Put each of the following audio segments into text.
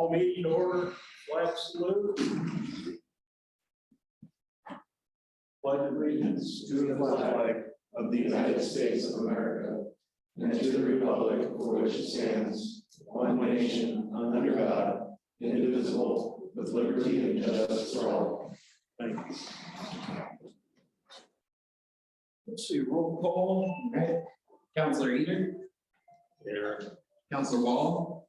call meeting to order, flag salute. Pledge allegiance to the flag of the United States of America and to the republic for which it stands, one nation, under God, indivisible, with liberty and justice for all. Thank you. Let's see, roll call. Okay. Counselor Eater, Here. Counselor Wall,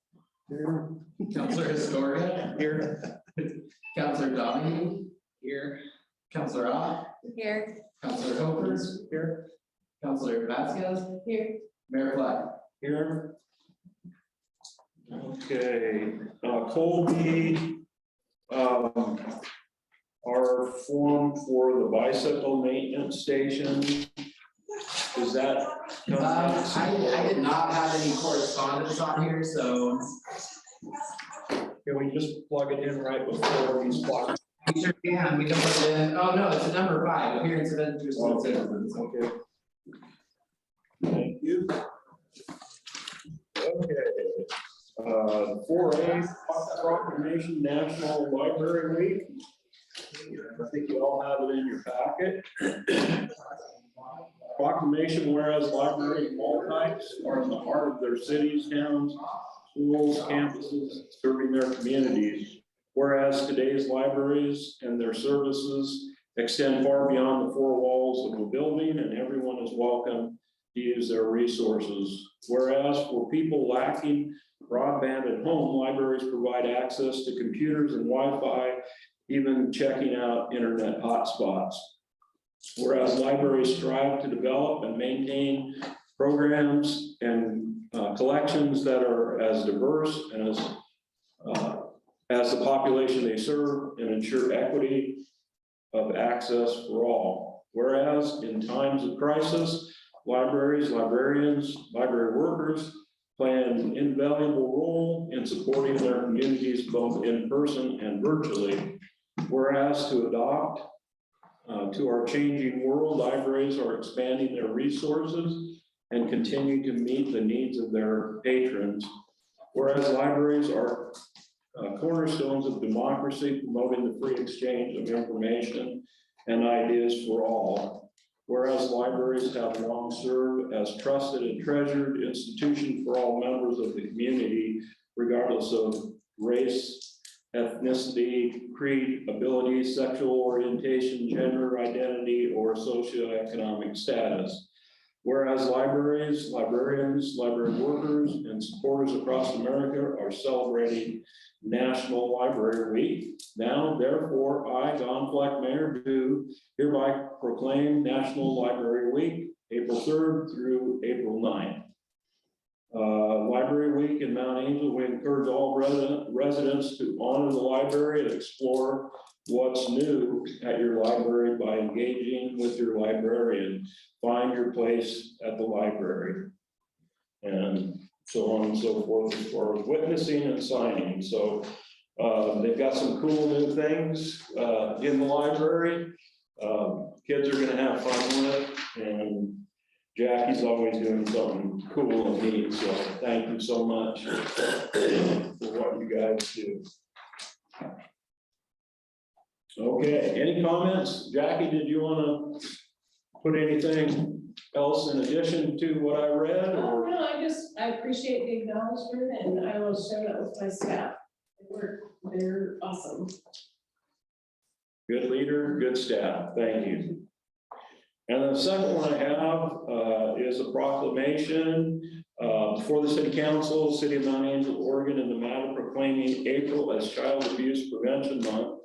Here. Counselor Historia, Here. Counselor Donahue, here, Counselor Ott, Here. Counselor Hofer, Here. Counselor Vasquez, Here. Mayor Flag. Here. Okay, Colby, our form for the bicycle maintenance station, is that? I did not have any correspondence on here, so Can we just plug it in right before these blocks? we sure can, we can put it in, oh no, it's a number 5, appearance of interested citizens. Okay. Thank you. Okay. 4A Proclamation National Library Week. I think you all have it in your packet. Proclamation, whereas libraries of all types are in the heart of their cities, towns, schools, campuses, serving their communities. Whereas today's libraries and their services extend far beyond the four walls of a building, and everyone is welcome to use their resources. Whereas for people lacking broadband at home, libraries provide access to computers and Wi-Fi, even checking out internet hotspots. Whereas libraries strive to develop and maintain programs and collections that are as diverse and as the population they serve, and ensure equity of access for all. Whereas in times of crisis, libraries, librarians, library workers play an invaluable role in supporting their communities both in person and virtually. Whereas to adopt to our changing world, libraries are expanding their resources and continue to meet the needs of their patrons. Whereas libraries are cornerstones of democracy, promoting the free exchange of information and ideas for all. Whereas libraries have long served as trusted and treasured institution for all members of the community, regardless of race, ethnicity, creed, ability, sexual orientation, gender identity, or socioeconomic status. Whereas libraries, librarians, library workers, and supporters across America are celebrating National Library Week. Now, therefore, I, Don Fleck, Mayor, do hereby proclaim National Library Week, April 3rd through April 9th. Library Week in Mount Angel, we encourage all residents to honor the library and explore what's new at your library by engaging with your librarian. Find your place at the library, and so on and so forth as far as witnessing and signing. So they've got some cool new things in the library. Kids are going to have fun with it, and Jackie's always doing something cool and neat. So thank you so much for what you guys do. Okay, any comments? Jackie, did you want to put anything else in addition to what I read? Oh, no, I appreciate the acknowledgement, and I will share that with my staff. They're awesome. Good leader, good staff. Thank you. And the second one I have is a proclamation for the City Council, City of Mount Angel, Oregon, in the matter proclaiming April as Child Abuse Prevention Month.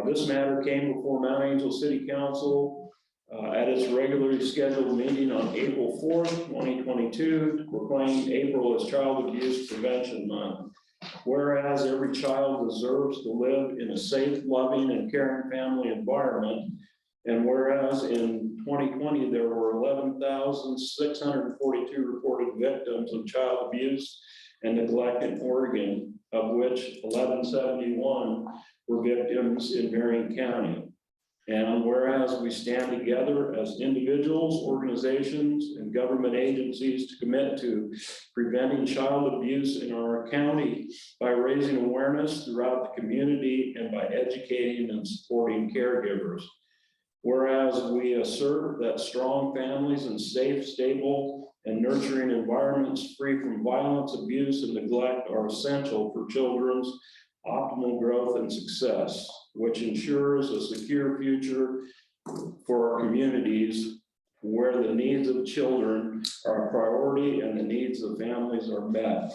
This matter came before Mount Angel City Council at its regularly scheduled meeting on April 4th, 2022, to proclaim April as Child Abuse Prevention Month. Whereas every child deserves to live in a safe, loving, and caring family environment, and whereas in 2020, there were 11,642 reported victims of child abuse and neglect in Oregon, of which 1,171 were victims in Marion County. And whereas we stand together as individuals, organizations, and government agencies to commit to preventing child abuse in our county by raising awareness throughout the community and by educating and supporting caregivers. Whereas we assert that strong families and safe, stable, and nurturing environments free from violence, abuse, and neglect are essential for children's optimal growth and success, which ensures a secure future for our communities where the needs of children are a priority and the needs of families are met.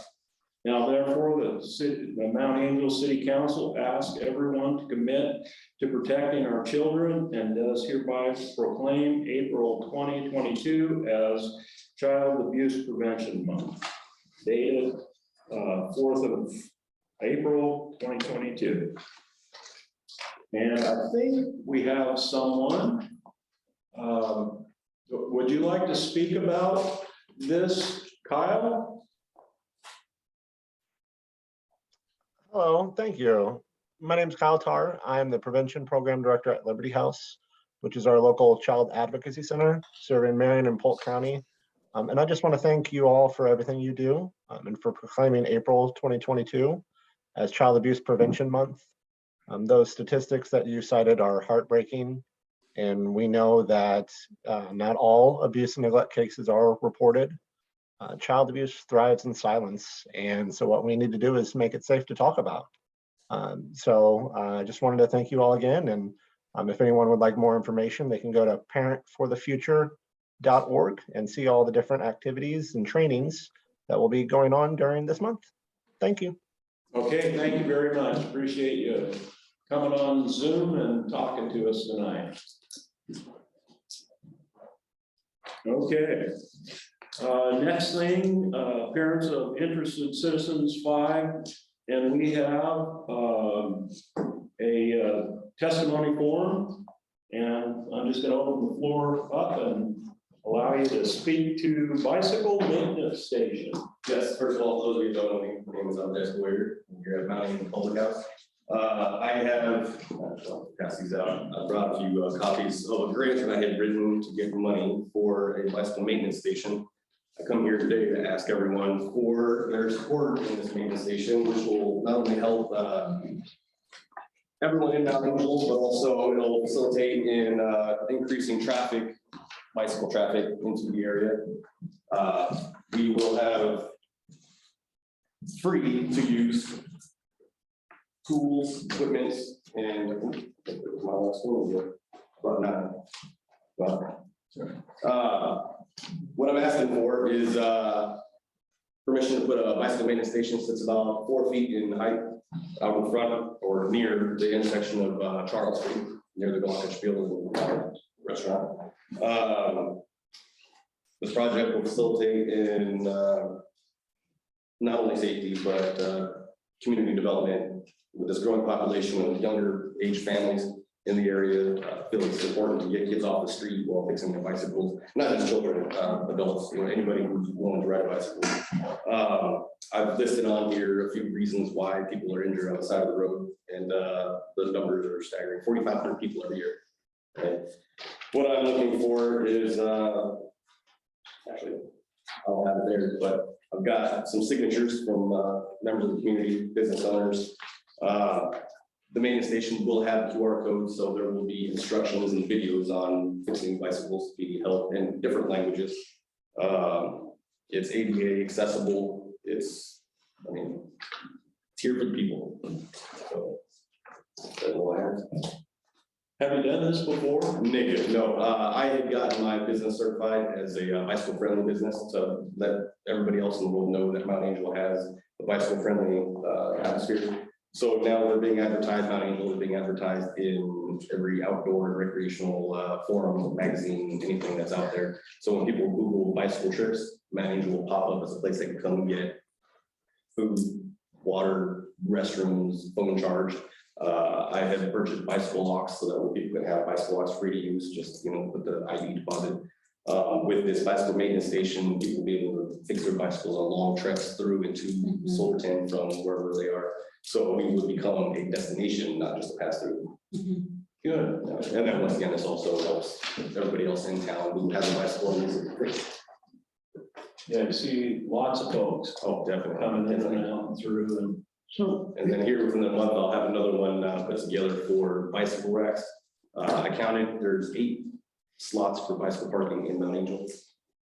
Now, therefore, the Mount Angel City Council asks everyone to commit to protecting our children and does hereby proclaim April 2022 as Child Abuse Prevention Month, dated 4th of April 2022. And I think we have someone. Would you like to speak about this, Kyle? Hello, thank you. My name is Kyle Tarr. I am the Prevention Program Director at Liberty House, which is our local child advocacy center serving Marion and Polk County. And I just want to thank you all for everything you do and for proclaiming April 2022 as Child Abuse Prevention Month. Those statistics that you cited are heartbreaking, and we know that not all abuse and neglect cases are reported. Child abuse thrives in silence, and so what we need to do is make it safe to talk about. So I just wanted to thank you all again, and if anyone would like more information, they can go to parentforthefuture.org and see all the different activities and trainings that will be going on during this month. Thank you. Okay, thank you very much. Appreciate you coming on Zoom and talking to us tonight. Okay. Next thing, appearance of interested citizens 5, and we have a testimony form, and I'm just going to open the floor up and allow you to speak to bicycle maintenance station. Yes, first of all, those of you who don't know me, my name is Andres Boyer. I'm here at Mount Angel Public House. I have, I'll pass these out. I brought a few copies of a grant that I had written to get money for a bicycle maintenance station. I come here today to ask everyone for their support in this maintenance station, which will not only help everyone in Mount Angel, but also it'll facilitate in increasing traffic, bicycle traffic into the area. We will have free to use tools, equipment, and my last one here, about 9. Well, what I'm asking for is permission to put a bicycle maintenance station that's about 4 feet in height out in front or near the intersection of Charles Street, near the Glockenspiel restaurant. This project will facilitate in not only safety, but community development with this growing population of younger age families in the area. I feel it's important to get kids off the street while fixing their bicycles, not just children, adults, anybody who's willing to ride a bicycle. I've listed on here a few reasons why people are injured on the side of the road, and those numbers are staggering. 4,500 people every year. Okay. What I'm looking for is actually, I don't have it there, but I've got some signatures from members of the community, business owners. The maintenance station will have QR codes, so there will be instructions and videos on fixing bicycles to be held in different languages. It's ADA accessible. It's here for the people. So, that's all I have. Have you done this before? Negative, no. I had gotten my business certified as a bicycle friendly business to let everybody else in the world know that Mount Angel has a bicycle friendly atmosphere. So now we're being advertised, Mount Angel is being advertised in every outdoor and recreational forum, magazine, anything that's out there. So when people Google bicycle trips, Mount Angel will pop up as a place they can come and get food, water, restrooms, phone charge. I have purchased bicycle locks so that people can have bicycle locks free to use, just with the ID deposit. With this bicycle maintenance station, people will be able to fix their bicycles on long treks through into Silverton from wherever they are. So we would become a destination, not just a pass through. Good. And then once again, this also helps everybody else in town who has a bicycle and uses it. Yeah, you see lots of folks Oh, definitely. coming in Definitely. and out and through and. So, And then here within the month, I'll have another one put together for bicycle racks. I counted, there's 8 slots for bicycle parking in Mount Angel.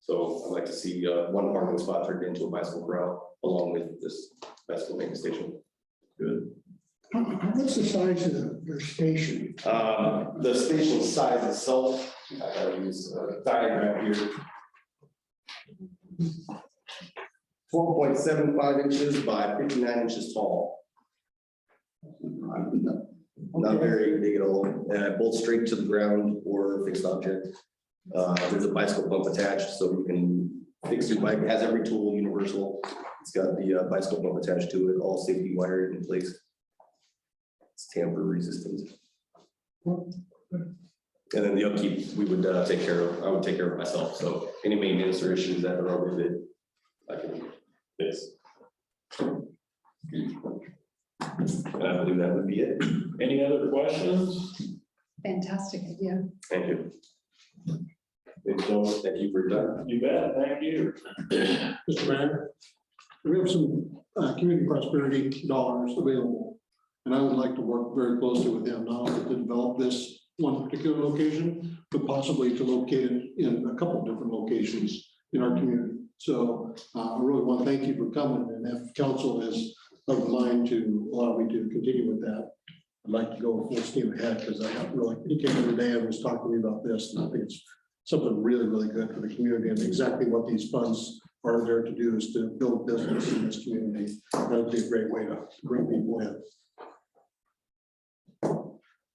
So I'd like to see one parking spot turned into a bicycle corral along with this bicycle maintenance station. Good. what's the size of the station? The station size itself, I gotta use a diagram here. 4.75 inches by 59 inches tall. Not very big at all, both straight to the ground or fixed object. There's a bicycle pump attached, so you can fix your bike, it has every tool universal. It's got the bicycle pump attached to it, all safety wired in place. It's tamper resistant. And then the upkeep, we would take care of, I would take care of myself, so any maintenance or issues that are with it, I can fix. And I believe that would be it. Any other questions? Fantastic idea. Thank you. Thank you for your time. You bet, thank you. Mr. Mayor, we have some community prosperity dollars available. And I would like to work very closely with him, not only to develop this one particular location, but possibly to locate it in a couple of different locations in our community. So I really want to thank you for coming, and if council is of the mind to allow me to continue with that, I'd like to go full steam ahead, because I have really, he came in today and was talking to me about this, and I think it's something really, really good for the community, and exactly what these funds are there to do is to build business in this community. That would be a great way to bring people in.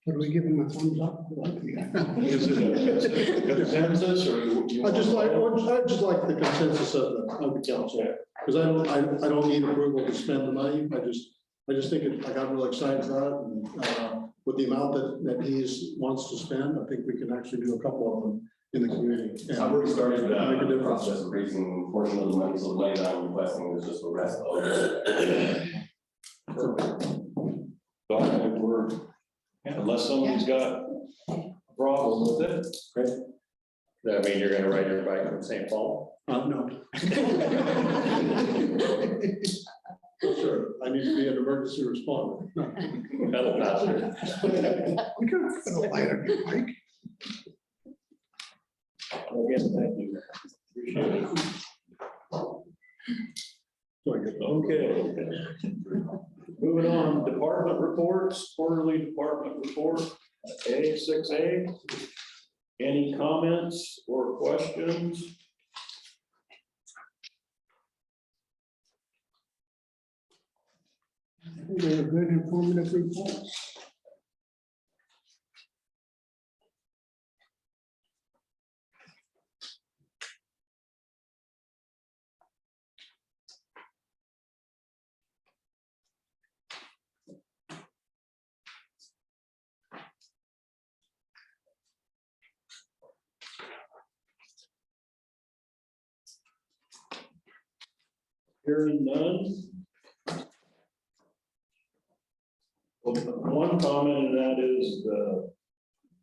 Should we give him a thumbs up? Is it a consensus or you? I just like the consensus of the council, because I don't need approval to spend the money. I just think I got real excited about it, and with the amount that he wants to spend, I think we can actually do a couple of them in the community. And I've already started make a the difference. process of raising a portion of the money, so the money that I'm requesting is just the rest of it. But I think we're, unless somebody's got a problem with it. Does that mean you're gonna ride your bike from St. Paul? No. Sure, I need to be an emergency responder. Pedal faster. We could put a light on your bike. Again, thank you. Appreciate it. Okay. Moving on, department reports, quarterly department report, A6A. Any comments or questions? They're good informative reports. Hearing none. Well, one comment, and that is the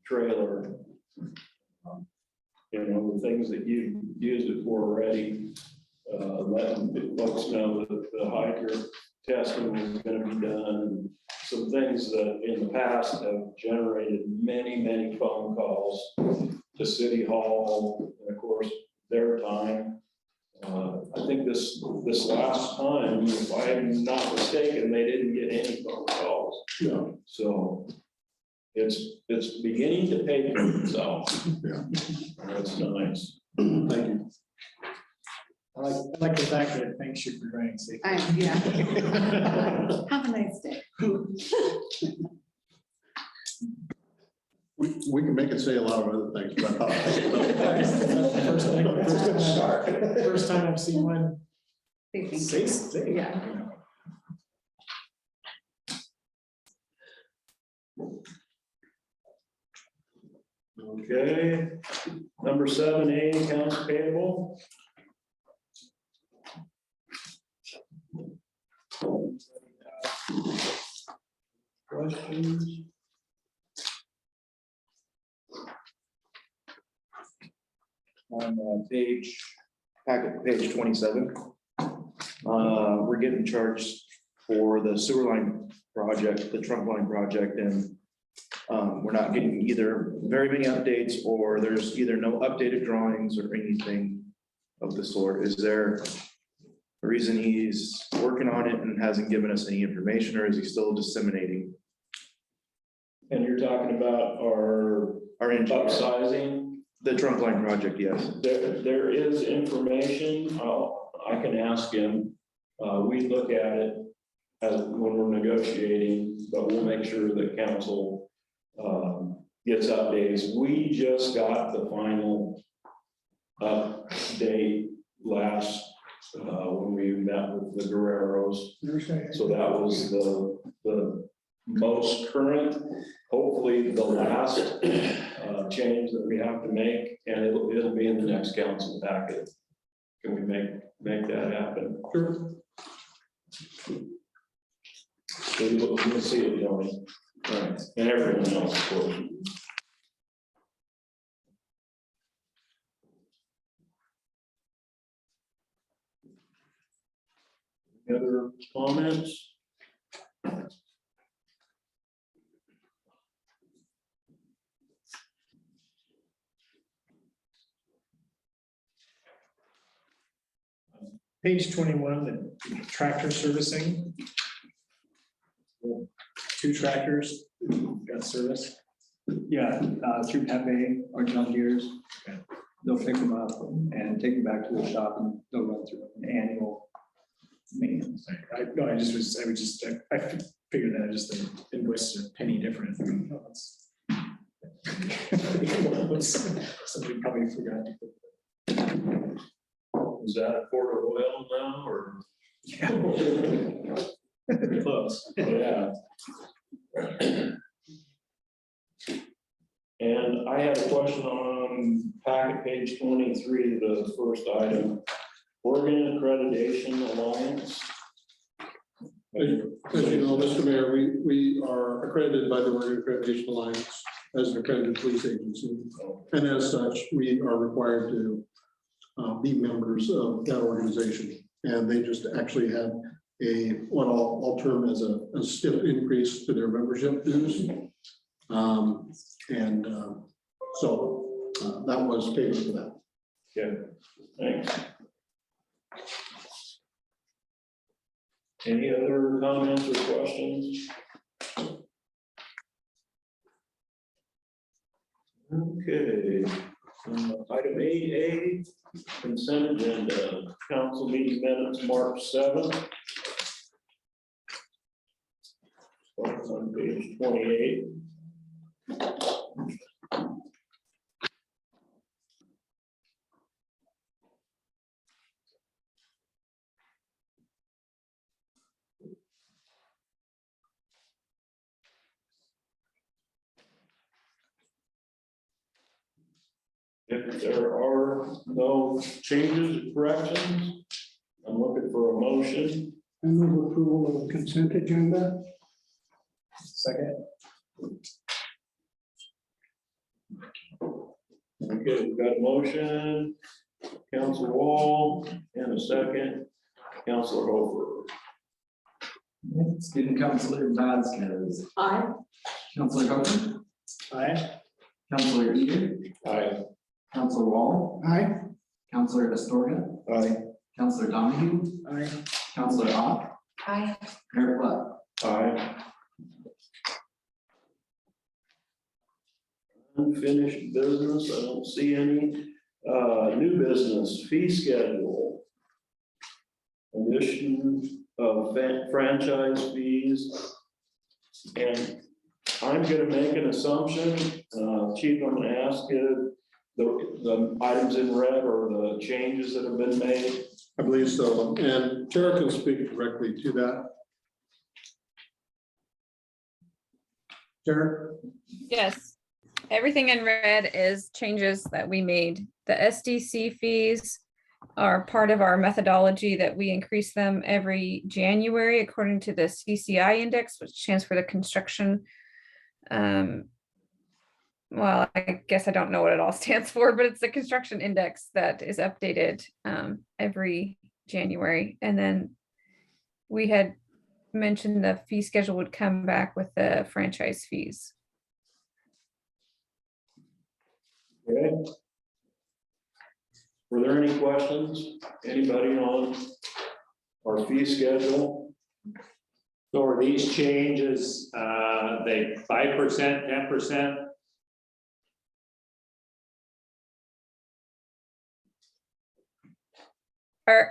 trailer. You know, the things that you used it for already, letting folks know that the hydro testing is gonna be done. Some things that in the past have generated many, many phone calls to City Hall, and of course, their time. I think this last time, if I'm not mistaken, they didn't get any phone calls. No. So it's beginning to pay for itself. Yeah. That's nice. Thank you. I'd like to thank you, thanks you for driving safe. Yeah. Have a nice day. We can make it say a lot of other things, but First time I've seen one. Thank you. Say, say. Yeah. Okay, number 7A, accounts payable. Questions? page 27. We're getting charged for the sewer line project, the trunk line project, and we're not getting either very many updates, or there's either no updated drawings or anything of the sort. Is there a reason he's working on it and hasn't given us any information, or is he still disseminating And you're talking about our our engineer? upsizing? The trunk line project, yes. There is information, I can ask him, we look at it as when we're negotiating, but we'll make sure that council gets updates. We just got the final update last, when we met with the Guerreros. So that was the most current, hopefully the last change that we have to make, and it'll be in the next council packet. Can we make that happen? Sure. So we'll see it, Tony. Right, and everyone else, of course. Any other comments? Page 21, the tractor servicing. 2 tractors got service. Yeah, through Pepe or John Deere's. They'll pick them up and take them back to the shop and they'll run through an annual maintenance. I figured that just the invoice is a penny different. Somebody probably forgot to put. Is that Port Oil now, or? Pretty close. Yeah. And I had a question on packet page 23, the first item, Oregon Accreditation Alliance. As you know, Mr. Mayor, we are accredited by the Oregon Accreditation Alliance as an accredited police agency. And as such, we are required to be members of that organization. And they just actually had what I'll term as a stiff increase to their membership dues. So that was paid for that. Yeah, thanks. Any other comments or questions? Okay, item 8A, consent agenda, council meeting minutes, March 7th. On page 28. If there are no changes, corrections, I'm looking for a motion. I move approval of the consent agenda. Second. Okay, we've got a motion, Councilor Wall, and a second, Councilor Hofer. Student Councilor Vasquez, Aye. Councilor Hogan, Aye. Councilor Eder, Aye. Councilor Wall, Aye. Councilor Astorga, Aye. Councilor Donahue, Aye. Councilor Ock, Aye. Mayor Plutt. Aye. Unfinished business, I don't see any. New business, fee schedule. Addition of franchise fees. And I'm gonna make an assumption, Chief, I'm gonna ask you, the items in red or the changes that have been made. I believe so, and Tara can speak directly to that. Tara? Yes, everything in red is changes that we made. The SDC fees are part of our methodology that we increase them every January according to the CCI index, which stands for the construction well, I guess I don't know what it all stands for, but it's the construction index that is updated every January. And then we had mentioned the fee schedule would come back with the franchise fees. Okay. Were there any questions? Anybody on our fee schedule? So are these changes, they 5%, 10%?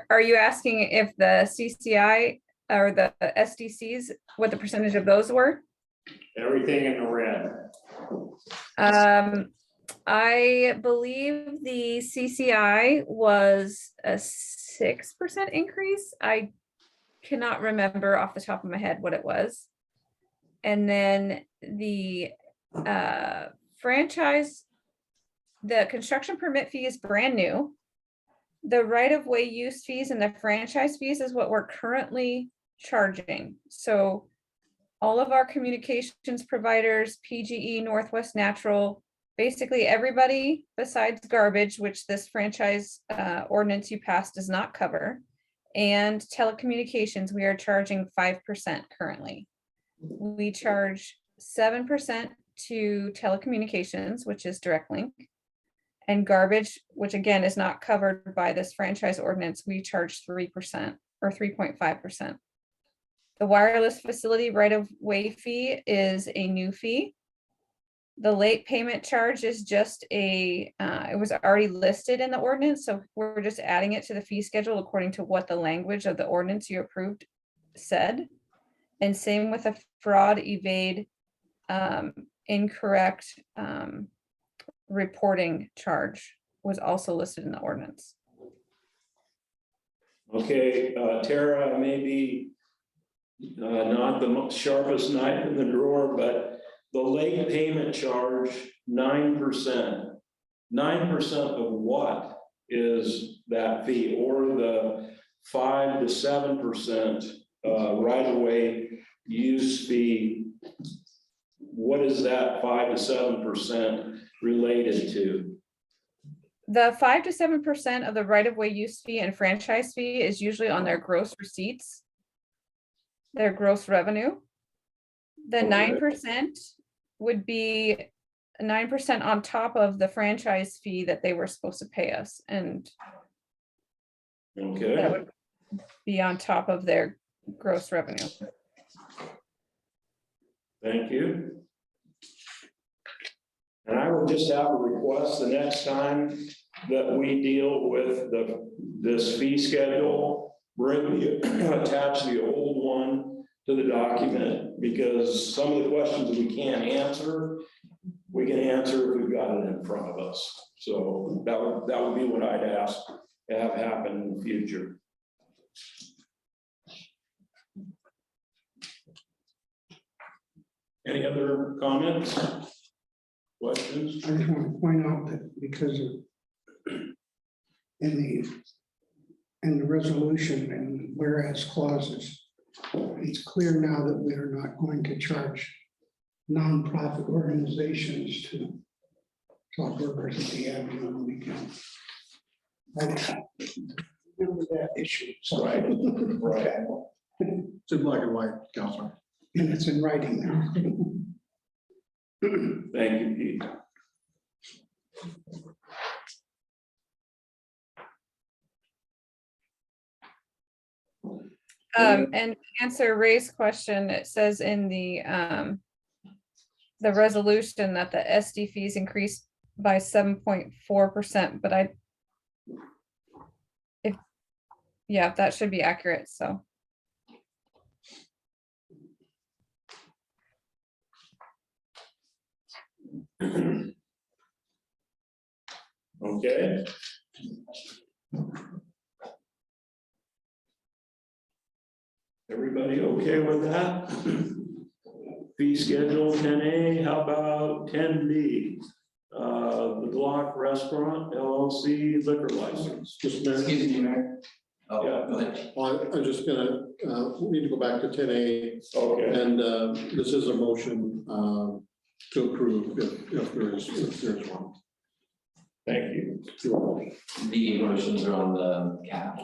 Are you asking if the CCI or the SDCs, what the percentage of those were? Everything in the red. I believe the CCI was a 6% increase. I cannot remember off the top of my head what it was. And then the franchise, the construction permit fee is brand new. The right-of-way use fees and the franchise fees is what we're currently charging. So all of our communications providers, PGE, Northwest Natural, basically everybody besides garbage, which this franchise ordinance you passed does not cover, and telecommunications, we are charging 5% currently. We charge 7% to telecommunications, which is direct link. And garbage, which again is not covered by this franchise ordinance, we charge 3% or 3.5%. The wireless facility right-of-way fee is a new fee. The late payment charge is just it was already listed in the ordinance, so we're just adding it to the fee schedule according to what the language of the ordinance you approved said. And same with a fraud, evade, incorrect reporting charge was also listed in the ordinance. Okay, Tara, maybe not the most sharpest knife in the drawer, but the late payment charge, 9%. 9% of what is that fee, or the 5 to 7% right-of-way use fee? What is that 5 to 7% related to? The 5 to 7% of the right-of-way use fee and franchise fee is usually on their gross receipts, their gross revenue. The 9% would be 9% on top of the franchise fee that they were supposed to pay us, and that Okay, would be on top of their gross revenue. thank you. And I will just have a request the next time that we deal with this fee schedule, attach the old one to the document, because some of the questions we can't answer, we can answer if we've got it in front of us. So that would be what I'd ask to have happen in the future. Any other comments? Questions? I just want to point out that because of in the resolution and whereas clauses, it's clear now that we are not going to charge nonprofit organizations to sell burgers at the Avenue on the weekend. I remember that issue. So- Right, right. It's in black and white, Counselor. And it's in writing now. Thank you, Pete. And to answer Ray's question, it says in the resolution that the SD fees increased by 7.4%, but yeah, that should be accurate, so. Okay. Everybody okay with that? Fee schedule 10A, how about 10B? The Block Restaurant LLC liquor license. Just a minute. Excuse me, Mayor. Oh, Yeah. go ahead. Well, I'm just gonna, we need to go back to 10A, Okay, and this is a motion to approve if there's one. Thank you. The motions are on the cap.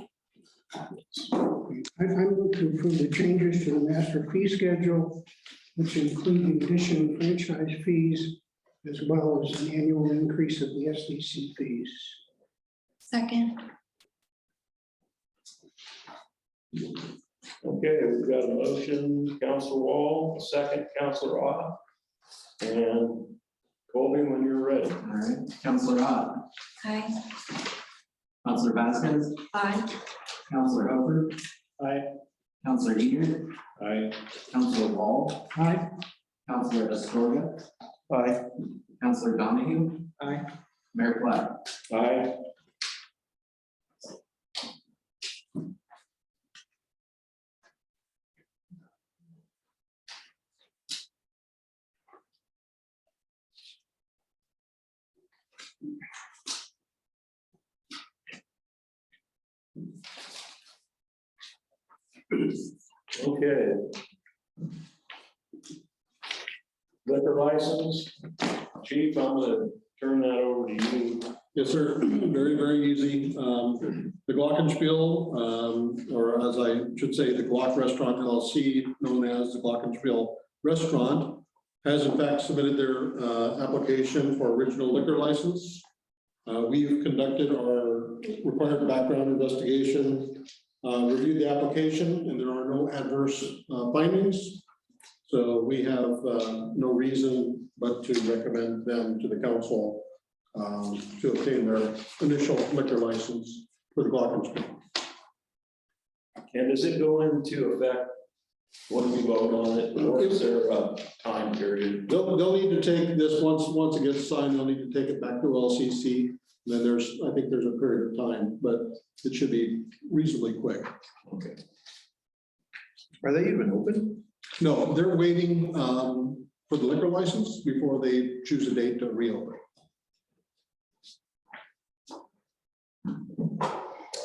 I move to approve the changes to the master fee schedule, which include the addition of franchise fees, as well as an annual increase of the SDC fees. Second. Okay, we've got a motion, Counselor Wall, a second, Counselor Ott. And Colby, when you're ready. All right, Counselor Ott, Aye. Counselor Vasquez, Aye. Counselor Hopper, Aye. Counselor Eager, Aye. Counselor Wall, Aye. Counselor Astorga, Aye. Counselor Donahue. Aye. Mayor Platt. Aye. Okay. Liquor license, Chief, I'm gonna turn that over to you. Yes, sir. Very, very easy. The Glockenspiel, or as I should say, the Glock Restaurant LLC, known as the Glockenspiel Restaurant, has in fact submitted their application for original liquor license. We've conducted our required background investigation, reviewed the application, and there are no adverse findings. So we have no reason but to recommend them to the council to obtain their initial liquor license for the Glockenspiel. And does it go into effect when we vote on it, or is there a time period? They'll need to take this, once it gets signed, they'll need to take it back to LCC. Then I think there's a period of time, but it should be reasonably quick. Okay. Are they even open? No, they're waiting for the liquor license before they choose a date to reopen.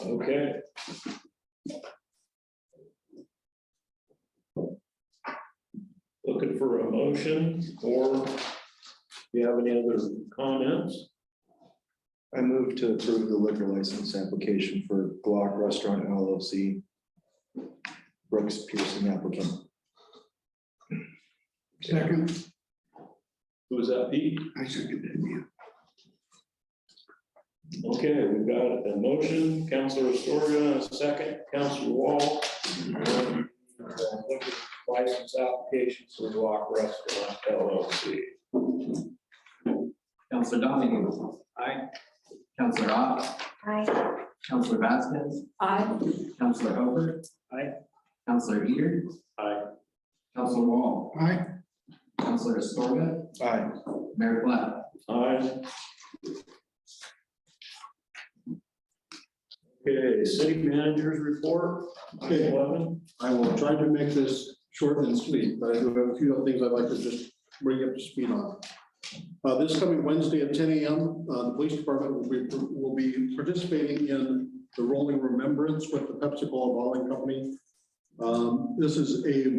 Okay. Looking for a motion, or do you have any other comments? I move to approve the liquor license application for Glock Restaurant LLC. Brooks Pearson applicant. Second. Who was that, Pete? I seconded it. Okay, we've got a motion, Counselor Astoria, a second, Counselor Wall. License application for Glock Restaurant LLC. Counselor Donahue. Aye. Counselor Ott, Aye. Counselor Vasquez, Aye. Counselor Hopper. Aye. Counselor Eager, Aye. Counselor Wall, Aye. Counselor Astorga, Aye. Mayor Platt. Aye. Okay, city managers report. Okay. 11. I will try to make this short and sweet, but I do have a few other things I'd like to just bring you up to speed on. This coming Wednesday at 10 a.m., the police department will be participating in the Rolling Remembrance with the Pepsi-Cola Bottling Company. This is a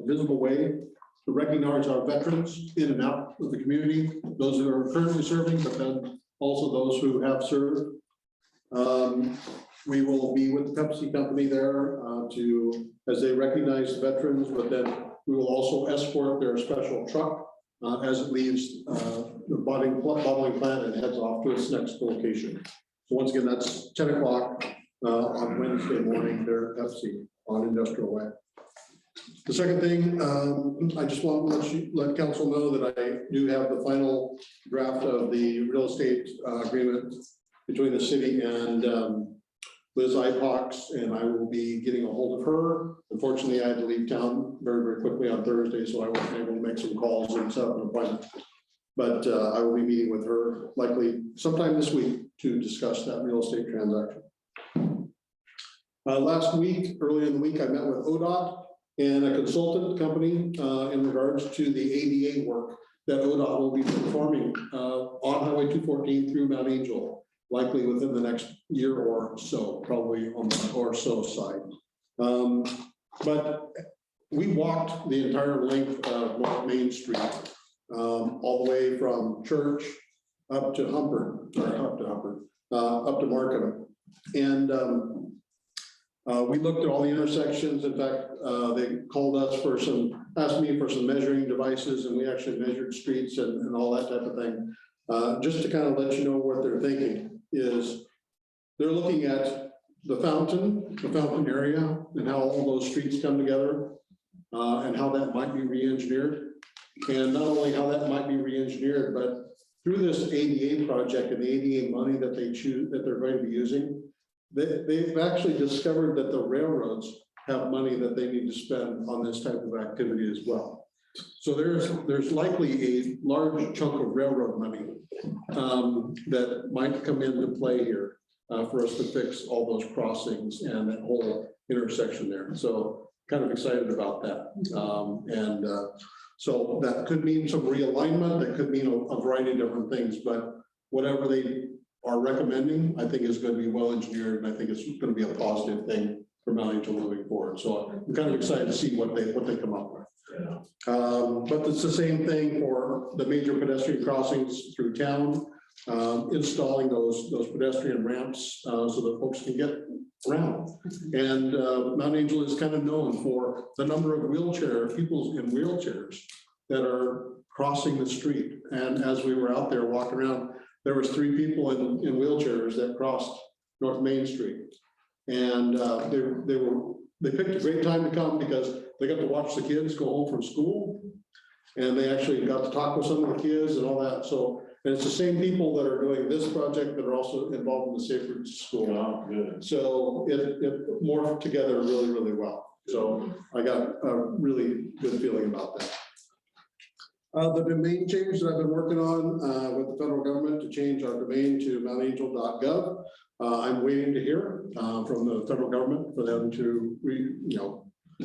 visible way to recognize our veterans in and out of the community, those who are currently serving, but then also those who have served. We will be with the Pepsi Company there as they recognize the veterans, but then we will also escort their special truck as it leaves the bottling plant and heads off to its next location. So once again, that's 10 o'clock on Wednesday morning there at Pepsi on Industrial Way. The second thing, I just want to let council know that I do have the final draft of the real estate agreement between the city and Liz Ipox, and I will be getting a hold of her. Unfortunately, I had to leave town very, very quickly on Thursday, so I wasn't able to make some calls and set up an appointment. But I will be meeting with her likely sometime this week to discuss that real estate transaction. Last week, earlier in the week, I met with ODOT and a consultant company in regards to the ADA work that ODOT will be performing on Highway 214 through Mount Angel, likely within the next year or so, probably on the or so side. But we walked the entire length of North Main Street all the way from Church up to Humpert, up to Markham. And we looked at all the intersections. In fact, they called us asked me for some measuring devices, and we actually measured streets and all that type of thing. Just to kind of let you know what they're thinking is they're looking at the fountain area and how all those streets come together, and how that might be re-engineered. And not only how that might be re-engineered, but through this ADA project and the ADA money that they're going to be using, they've actually discovered that the railroads have money that they need to spend on this type of activity as well. So there's likely a large chunk of railroad money that might come into play here for us to fix all those crossings and that whole intersection there. So kind of excited about that. So that could mean some realignment, that could mean a variety of different things, but whatever they are recommending, I think is going to be well engineered, and I think it's going to be a positive thing for Mount Angel moving forward. So I'm kind of excited to see what they come up with. But it's the same thing for the major pedestrian crossings through town, installing those pedestrian ramps so that folks can get around. And Mount Angel is kind of known for the number of people in wheelchairs that are crossing the street. And as we were out there walking around, there was 3 people in wheelchairs that crossed North Main Street. And they picked a great time to come because they got to watch the kids go home from school. And they actually got to talk with some of the kids and all that. So, and it's the same people that are doing this project that are also involved in the Safe Routes to School. Oh, good. So it morphed together really, really well. So I got a really good feeling about that. The domain change that I've been working on with the federal government to change our domain to mountangel.gov. I'm waiting to hear from the federal government for them to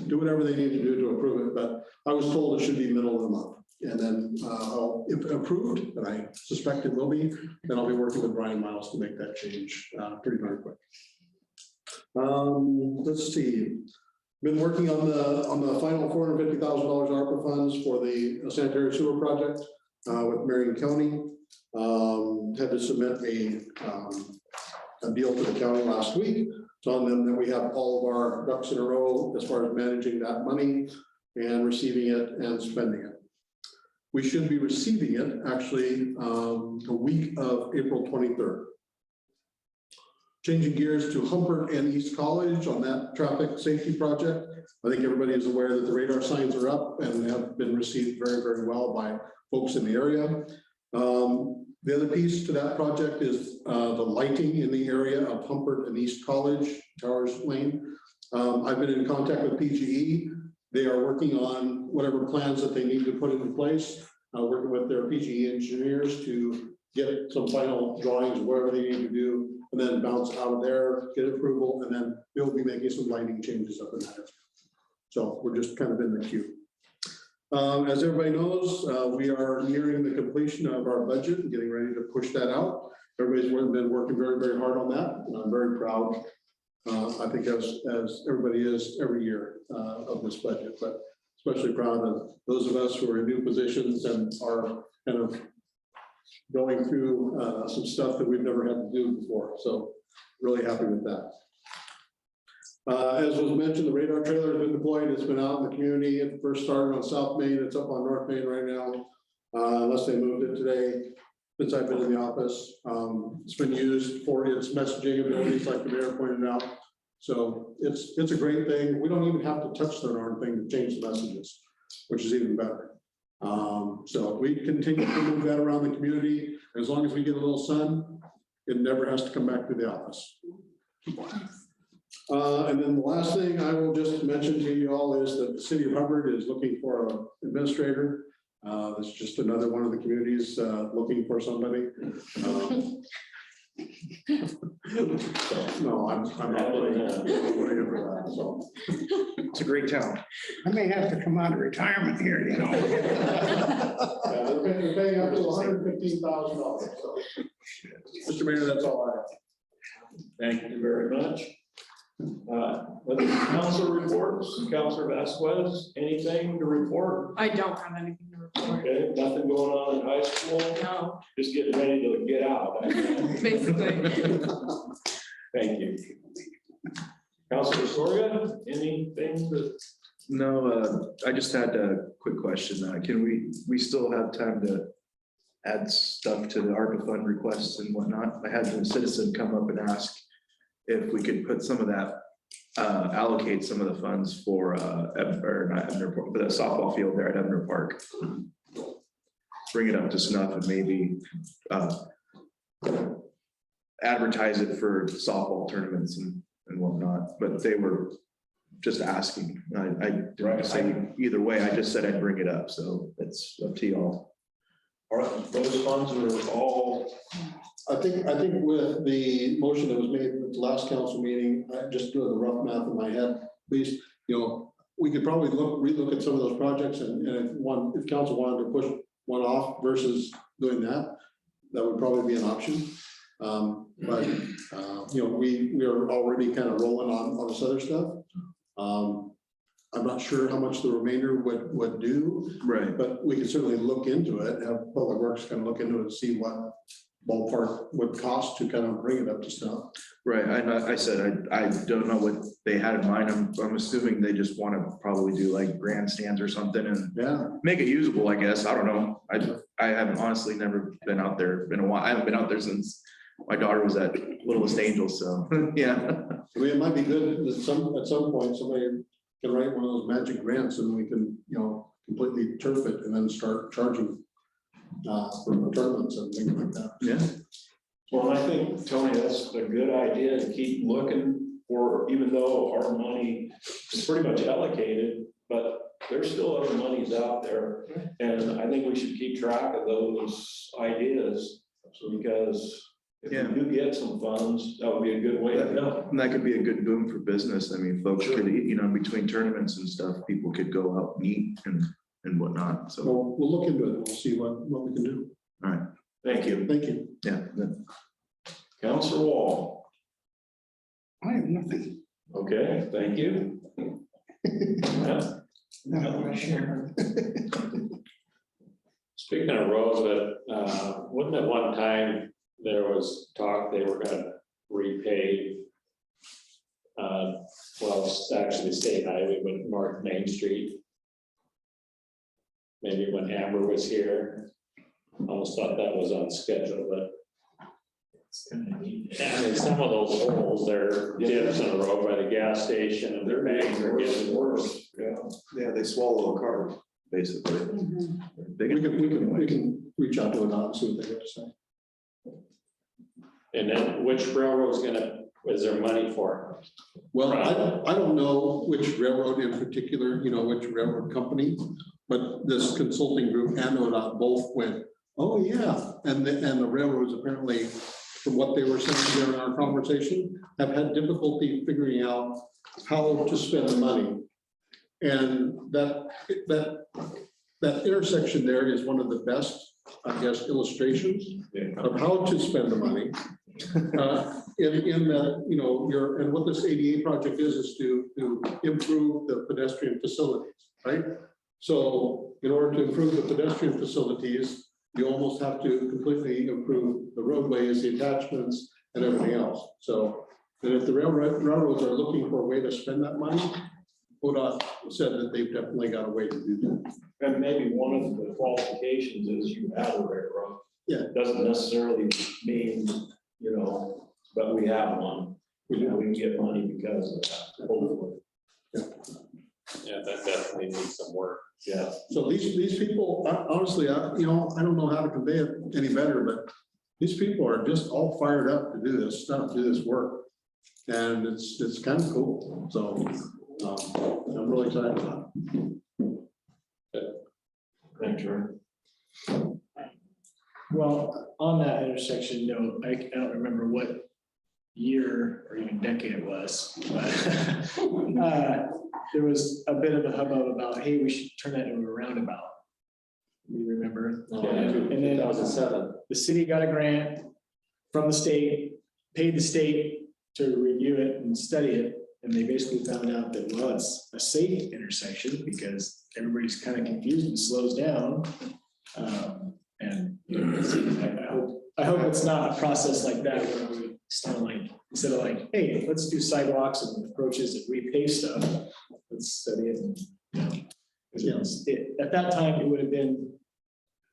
do whatever they need to do to approve it. But I was told it should be middle of the month. And then if approved, and I suspect it will be, then I'll be working with Brian Miles to make that change pretty darn quick. Let's see. Been working on the final $450,000 ARPA funds for the sanitary sewer project with Marion County. Had to submit a deal to the county last week. Telling them that we have all of our ducks in a row as far as managing that money and receiving it and spending it. We should be receiving it actually the week of April 23rd. Changing gears to Humpert and East College on that traffic safety project. I think everybody is aware that the radar signs are up and have been received very, very well by folks in the area. The other piece to that project is the lighting in the area of Humpert and East College, Towers Lane. I've been in contact with PGE. They are working on whatever plans that they need to put into place, working with their PGE engineers to get some final drawings, whatever they need to do, and then bounce out of there, get approval, and then they'll be making some lighting changes up in that area. So we're just kind of in the queue. As everybody knows, we are nearing the completion of our budget and getting ready to push that out. Everybody's been working very, very hard on that. And I'm very proud, I think as everybody is every year of this budget, but especially proud of those of us who are in new positions and are kind of going through some stuff that we've never had to do before. So really happy with that. As was mentioned, the radar trailer has been deployed. It's been out in the community. It first started on South Main. It's up on North Main right now. Unless they moved it today, since I've been in the office. It's been used for its messaging abilities, like the mayor pointed out. So it's a great thing. We don't even have to touch the darn thing to change the messages, which is even better. So we continue to move that around the community. As long as we get a little sun, it never has to come back to the office. And then the last thing I will just mention to you all is that the city of Hubbard is looking for an administrator. It's just another one of the communities looking for somebody. No, I'm not putting it for that. So It's a great town. I may have to come out of retirement here, you know. yeah, they're paying up to $115,000. So, Mr. Mayor, that's all I have. Thank you very much. Council reports, Councilor Vasquez, anything to report? I don't have anything to report. Okay, nothing going on in high school, No, just getting ready to get out. basically. Thank you. Councilor Sorga, anything that? No, I just had a quick question. Can we still have time to add stuff to the ARPA fund requests and whatnot? I had a citizen come up and ask if we could put some of that, allocate some of the funds for, or not Ebner Park, but the softball field there at Ebner Park. Bring it up to snuff and maybe, advertise it for softball tournaments and whatnot, but they were just asking. I didn't say either way, I just said I'd bring it up, so it's up to y'all. All right, those funds are all, I think with the motion that was made at the last council meeting, I just doing the rough math in my head, at least, we could probably relook at some of those projects and if council wanted to push one off versus doing that, that would probably be an option. But we are already kind of rolling on this other stuff. I'm not sure how much the remainder would do, Right. but we can certainly look into it, have Public Works kind of look into it and see what ballpark would cost to kind of bring it up to stuff. Right, I said, I don't know what they had in mind. I'm assuming they just want to probably do like grandstands or something and Yeah, make it usable, I guess. I don't know. I haven't honestly never been out there in a while. I haven't been out there since my daughter was at Littlest Angel, so, yeah. I mean, it might be good at some point, somebody can write one of those magic grants and we can, completely turf it and then start charging for tournaments and things like that. Yeah. well, I think, Tony, that's a good idea to keep looking for, even though our money is pretty much allocated, but there's still other monies out there. And I think we should keep track of those ideas, because if we do get some funds, that would be a good way to go. And that could be a good boom for business. I mean, folks could, in between tournaments and stuff, people could go out and eat and whatnot. So, We'll look into it. We'll see what we can do. all right. Thank you. Thank you. Yeah. Councilor Wall. I have nothing. Okay, thank you. Yeah. Not my share. Speaking of roads, but wasn't at one time there was talk they were gonna repave? Well, it's actually State Highway, but North Main Street. Maybe when Amber was here, almost thought that was on schedule, but. I mean, some of those holes, they're dips in the road by the gas station and their banks are getting worse. Yeah, they swallow a car, basically. They We can- can reach out to it and see what they have to say. And then which railroad's is there money for? Well, I don't know which railroad in particular, which railroad company, but this consulting group and ODOT both went, oh, yeah. And the railroads apparently, from what they were saying during our conversation, have had difficulty figuring out how to spend the money. And that intersection there is one of the best, I guess, illustrations of how to spend the money. In that, and what this ADA project is to improve the pedestrian facilities, right? So in order to improve the pedestrian facilities, you almost have to completely improve the roadways, the attachments, and everything else. So, and if the railroads are looking for a way to spend that money, ODOT said that they've definitely got a way to do that. And maybe one of the qualifications is you have a railroad. Yeah. Doesn't necessarily mean, but we have one. We can get money because of that, hopefully. Yeah, that definitely needs some work. Yeah. So these people, honestly, I don't know how to convey it any better, but these people are just all fired up to do this stuff, do this work. And it's kind of cool. So I'm really excited about it. Thanks, Aaron. Well, on that intersection note, I don't remember what year or even decade it was, but there was a bit of a hubbub about, hey, we should turn that into a roundabout. You remember? And then 2007. the city got a grant from the state, paid the state to review it and study it, And they basically found out that, well, it's a safe intersection because everybody's kind of confused and slows down. And you know, I hope it's not a process like that where we sound like, instead of like, hey, let's do sidewalks and approaches and repave stuff. Let's study it and, you know. At that time, it would have been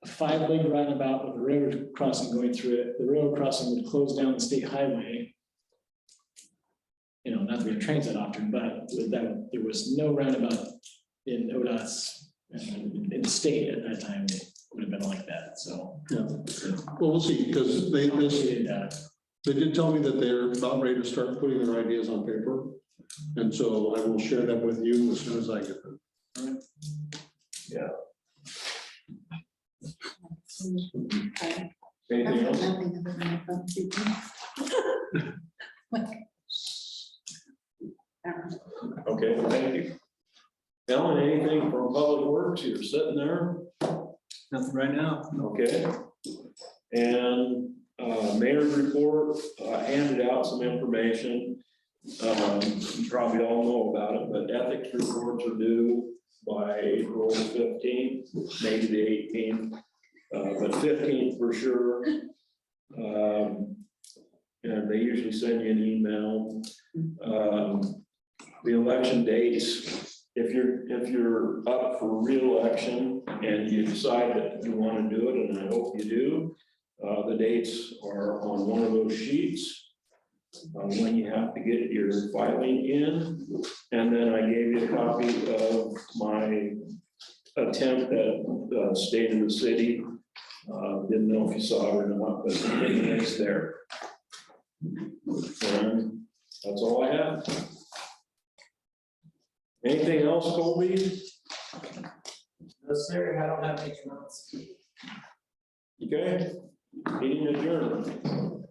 a 5-lane roundabout with a railroad crossing going through it. The railroad crossing would close down the state highway. You know, not that we have trains that often, but with that, there was no roundabout in ODOT's, in the state at that time, it would have been like that, so. Yeah, well, we'll see, because they did tell me that they're about ready to start putting their ideas on paper. And so I will share them with you as soon as I get them. Anything else? Okay, thank you. Ellen, anything from Public Works? You're sitting there. Nothing right now. Okay. And mayor's report, handed out some information. You probably all know about it, but ethics reports are due by April 15th, maybe the 18th, but 15th for sure. And they usually send you an email. The election dates, if you're up for re-election and you decide that you want to do it, and I hope you do, the dates are on one of those sheets. When you have to get your filing in, and then I gave you a copy of my attempt at State of the City. Didn't know if you saw it or not, but it's there. And that's all I have. Anything else, Colby? No, sir, I don't have anything else. Okay, meeting adjourned.